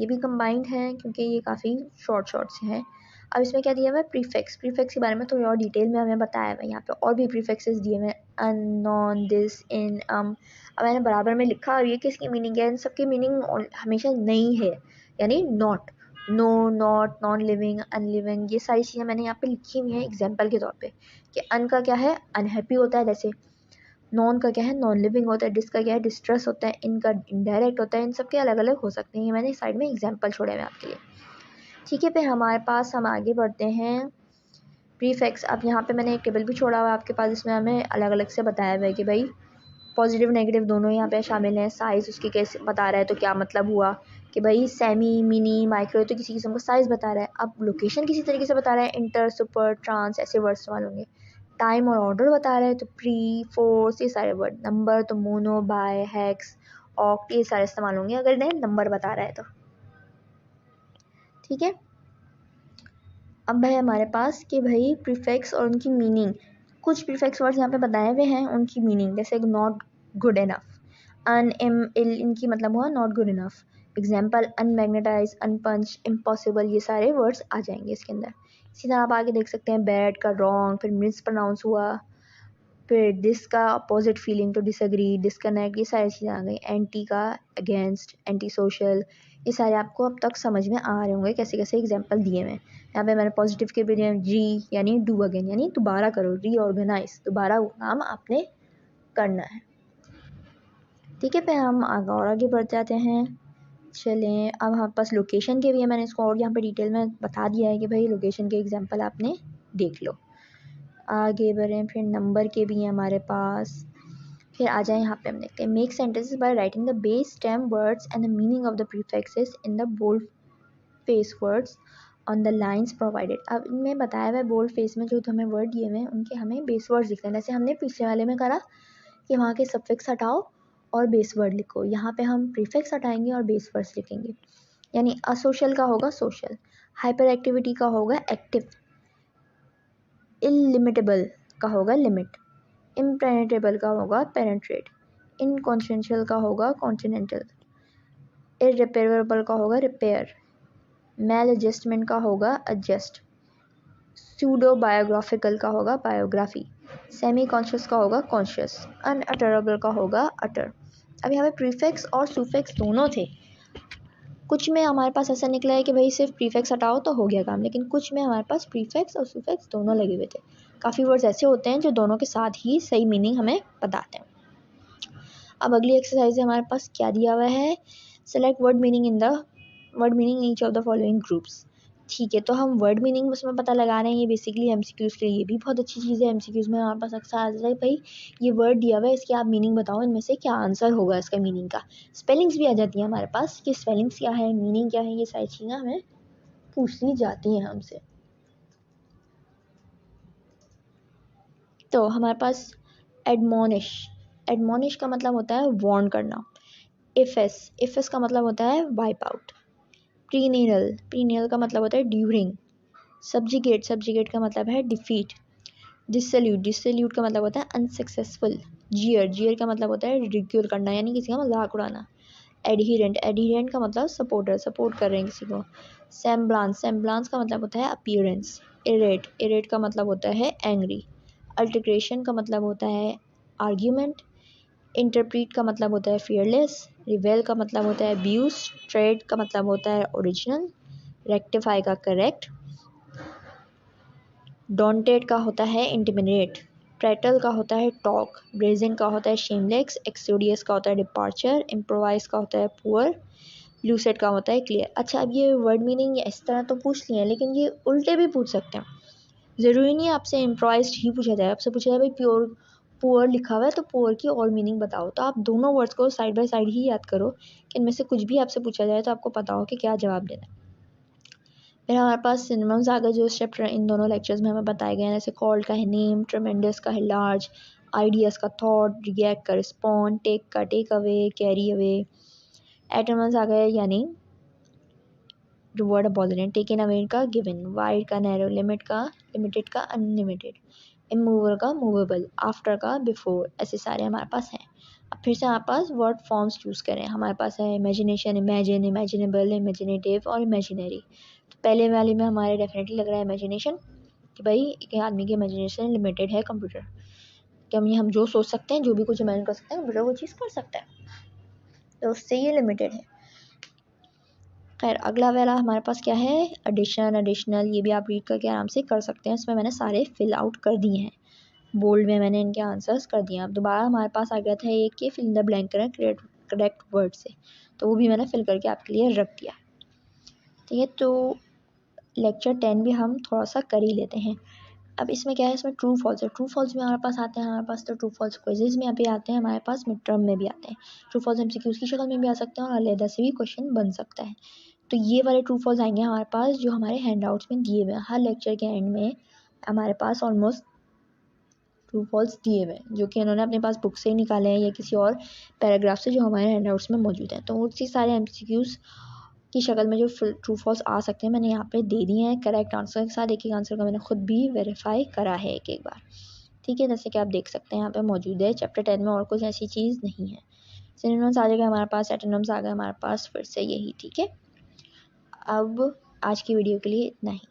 इसलिए भी कंबाइंड हैं क्योंकि ये काफ़ी शॉर्ट से हैं। अब इसमें क्या दिया हुआ है, प्रीफिक्स। प्रीफिक्स के बारे में थोड़ी और डिटेल में हमें बताया हुआ है। यहाँ पे और भी प्रीफिक्सेस दिए हुए हैं, अन, नॉन, दिस, इन, अब मैंने बराबर में लिखा हुआ है कि इसकी मीनिंग क्या है। इन सबकी मीनिंग हमेशा नहीं है, यानी not, no, not, non living, unliving, ये सारी चीज़ें मैंने यहाँ पे लिखी हुई हैं एग्जाम्पल के तौर पे कि अन का क्या है, अनहैप्पी होता है जैसे, नॉन का क्या है, नॉन लिविंग होता है, डिस का क्या है, डिस्ट्रेस होता है, इनका इनडायरेक्ट होता है। इन सब के अलग अलग हो सकते हैं, मैंने साइड में एग्जाम्पल छोड़े हुए आपके लिए। ठीक है, फिर हमारे पास हम आगे बढ़ते हैं प्रीफिक्स। अब यहाँ पे मैंने एक टेबल भी छोड़ा हुआ है आपके पास, इसमें हमें अलग अलग से बताया हुआ है कि भाई पॉजिटिव नेगेटिव दोनों यहाँ पे शामिल हैं। साइज़ उसकी कैसे बता रहा है, तो क्या मतलब हुआ कि भाई सेमी, मिनी, माइक्रो, तो किसी किस्म का साइज़ बता रहा है। अब लोकेशन किसी तरीके से बता रहा है, इंटर, सुपर, ट्रांस, ऐसे वर्ड इस्तेमाल होंगे। टाइम और ऑर्डर बता रहा है, तो प्री, फोर्स, ये सारे वर्ड। नंबर तो मोनो, बाय, हेक्स, ऑक्ट, ये सारे इस्तेमाल होंगे अगर नहीं नंबर बता रहा है तो। ठीक है, अब है हमारे पास कि भाई प्रीफिक्स और उनकी मीनिंग। कुछ प्रीफिक्स वर्ड्स यहाँ पे बताए हुए हैं, उनकी मीनिंग, जैसे नॉट गुड इनफ, अन, इम, इल, इनकी मतलब हुआ not good enough. Example, unmagnetise, unpunch, impossible, ये सारे वर्ड्स आ जाएंगे इसके अंदर। इसी तरह आप आगे देख सकते हैं बैड का रॉन्ग, फिर मिस प्रोनाउंस हुआ, फिर डिस का अपोजिट फीलिंग तो डिसएग्री, डिस्कनेक्ट, ये सारी चीज़ें आ गई। एंटी का अगेंस्ट, एंटी सोशल, ये सारे आपको अब तक समझ में आ रहे होंगे कैसे कैसे एग्जाम्पल दिए हुए हैं। यहाँ पे मैंने पॉजिटिव के भी दिए, री यानी डू अगेन, यानी दोबारा करो, रीऑर्गेनाइज, दोबारा वो काम आपने करना है। ठीक है, फिर हम और आगे बढ़ जाते हैं। चलें, अब हमारे पास लोकेशन के भी है, मैंने इसको और यहाँ पे डिटेल में बता दिया है कि भाई लोकेशन के एग्जाम्पल आपने देख लो। आगे बढ़ें, फिर नंबर के भी हैं हमारे पास। फिर आ जाए यहाँ पे हम देखते हैं make sentences by writing the base stem words and the meaning of the prefixes in the bold face words on the lines provided. अब इनमें बताया हुआ है बोल्ड फेस में जो हमें वर्ड दिए हुए हैं उनके हमें बेस वर्ड्स लिखने हैं। जैसे हमने पिछले वाले में करा कि वहाँ के सफिक्स हटाओ और बेस वर्ड लिखो, यहाँ पे हम प्रीफिक्स हटाएंगे और बेस वर्ड्स लिखेंगे। यानी असोशल का होगा सोशल, हाइपर एक्टिविटी का होगा एक्टिव, इलिमिटेबल का होगा लिमिट, इम्पेनेट्रेबल का होगा पेनेट्रेट, इनकॉन्शियंशियल का होगा कॉन्टिनेंटल, इररिपेयरेबल का होगा रिपेयर, मैल एडजस्टमेंट का होगा एडजस्ट, सूडो बायोग्राफिकल का होगा बायोग्राफी, सेमी कॉन्शियस का होगा कॉन्शियस, अनअटरेबल का होगा अटर। अब यहाँ पे प्रीफिक्स और सुफिक्स दोनों थे। कुछ में हमारे पास ऐसा निकला है कि भाई सिर्फ प्रीफिक्स हटाओ तो हो गया काम, लेकिन कुछ में हमारे पास प्रीफिक्स और सुफिक्स दोनों लगे हुए थे। काफ़ी वर्ड्स ऐसे होते हैं जो दोनों के साथ ही सही मीनिंग हमें बताते हैं। अब अगली एक्सरसाइज हमारे पास क्या दिया हुआ है, select word meaning in each of the following groups. ठीक है, तो हम वर्ड मीनिंग उसमें पता लगा रहे हैं। ये बेसिकली एमसीक्यूज़ के लिए भी बहुत अच्छी चीज़ है। एमसीक्यूज़ में हमारे पास अक्सर आ जाता है भाई ये वर्ड दिया हुआ है, इसकी आप मीनिंग बताओ, इनमें से क्या आंसर होगा इसका मीनिंग का। स्पेलिंग्स भी आ जाती हैं हमारे पास कि स्पेलिंग्स क्या है, मीनिंग क्या है, ये सारी चीज़ें हमें पूछ ली जाती हैं हमसे। तो हमारे पास एडमोनिश का मतलब होता है वार्न करना। इफेस का मतलब होता है वाइप आउट। प्रीनेल का मतलब होता है ड्यूरिंग। सब्जिगेट का मतलब है डिफीट। डिसल्यूट का मतलब होता है अनसक्सेसफुल। जियर का मतलब होता है रिडिक्यूल करना, यानी किसी का मजाक उड़ाना। एडहिरेंट का मतलब सपोर्ट कर रहे हैं किसी को। सेम्बलांस का मतलब होता है अपीयरेंस। इरेट का मतलब होता है एंग्री। अल्टरेशन का मतलब होता है आर्ग्यूमेंट। इंटरप्रीट का मतलब होता है फियरलेस। रिवेल का मतलब होता है अब्यूज। ट्रेड का मतलब होता है ओरिजिनल। रेक्टिफाई का करेक्ट। डॉन्टेड का होता है इंटिमिडेट। प्रेटल का होता है टॉक। ब्रेजन का होता है शेमलेस। एक्सोडियस का होता है डिपार्चर। इम्प्रोवाइज का होता है पुअर। लूसेट का होता है क्लियर। अच्छा, अब ये वर्ड मीनिंग इस तरह तो पूछ लिए हैं, लेकिन ये उल्टे भी पूछ सकते हैं। ज़रूरी नहीं है आपसे इम्प्रोवाइज्ड ही पूछा जाए, आपसे पूछा जाए भाई पुअर लिखा हुआ है तो पुअर की और मीनिंग बताओ, तो आप दोनों वर्ड्स को साइड बाय साइड ही याद करो कि इनमें से कुछ भी आपसे पूछा जाए तो आपको पता हो कि क्या जवाब देना है। फिर हमारे पास सिनोनिम्स आ गए जो इस चैप्टर इन दोनों लेक्चर्स में हमें बताए गए हैं। जैसे कॉल्ड का है नेम, ट्रेमेंडस का है लार्ज, आइडियस का थॉट, रिएक्ट का रिस्पॉन्ड, टेक का टेक अवे, कैरी अवे। एटमस आ गए यानी वर्ड अपोजिट। टेकन अवे का गिवन, वाइड का नैरो, लिमिटेड का अनलिमिटेड, इमूवेबल का मूवेबल, आफ्टर का बिफोर, ऐसे सारे हमारे पास हैं। अब फिर से हमारे पास वर्ड फॉर्म्स चूज़ करें। हमारे पास है इमेजिनेशन, इमेजिन, इमेजिनेबल, इमेजिनेटिव और इमेजिनरी। तो पहले वाले में हमारे डेफिनेटली लग रहा है इमेजिनेशन, कि भाई एक आदमी की इमेजिनेशन लिमिटेड है कंप्यूटर, कि हम जो सोच सकते हैं, जो भी कुछ इमेजिन कर सकते हैं, कंप्यूटर वो चीज़ कर सकता है, तो उससे ये लिमिटेड है। खैर अगला वाला हमारे पास क्या है, एडिशन, एडिशनल, ये भी आप रीड करके आराम से कर सकते हैं। इसमें मैंने सारे फिल आउट कर दिए हैं, बोल्ड में मैंने इनके आंसर्स कर दिए। अब दोबारा हमारे पास आ गया था एक कि फिल इन द ब्लैंक करें करेक्ट वर्ड से, तो वो भी मैंने फिल करके आपके लिए रख दिया। ठीक है, तो लेक्चर 10 भी हम थोड़ा सा कर ही लेते हैं। अब इसमें क्या है, इसमें ट्रू फॉल्स है। ट्रू फॉल्स में हमारे पास आते हैं, हमारे पास तो ट्रू फॉल्स क्विजेज में भी आते हैं, हमारे पास मिड टर्म में भी आते हैं। ट्रू फॉल्स एमसीक्यूज की शक्ल में भी आ सकते हैं और अलग से भी क्वेश्चन बन सकता है। तो ये वाले ट्रू फॉल्स आएंगे हमारे पास जो हमारे हैंडआउट्स में दिए हुए हैं। हर लेक्चर के एंड में हमारे पास ऑलमोस्ट ट्रू फॉल्स दिए हुए हैं, जो कि उन्होंने अपने पास बुक से ही निकाले हैं या किसी और पैराग्राफ से जो हमारे हैंडआउट्स में मौजूद हैं। तो उसी सारे एमसीक्यूज की शक्ल में जो ट्रू फॉल्स आ सकते हैं मैंने यहाँ पे दे दिए हैं करेक्ट आंसर के साथ। एक एक आंसर का मैंने खुद भी वेरीफाई करा है एक बार। ठीक है, जैसे कि आप देख सकते हैं यहाँ पे मौजूद है। चैप्टर 10 में और कुछ ऐसी चीज़ नहीं है। सिनोनिम्स आ जाएगा हमारे पास, एंटोनिम्स आ गए हमारे पास, फिर से यही। ठीक है, अब आज की वीडियो के लिए इतना ही।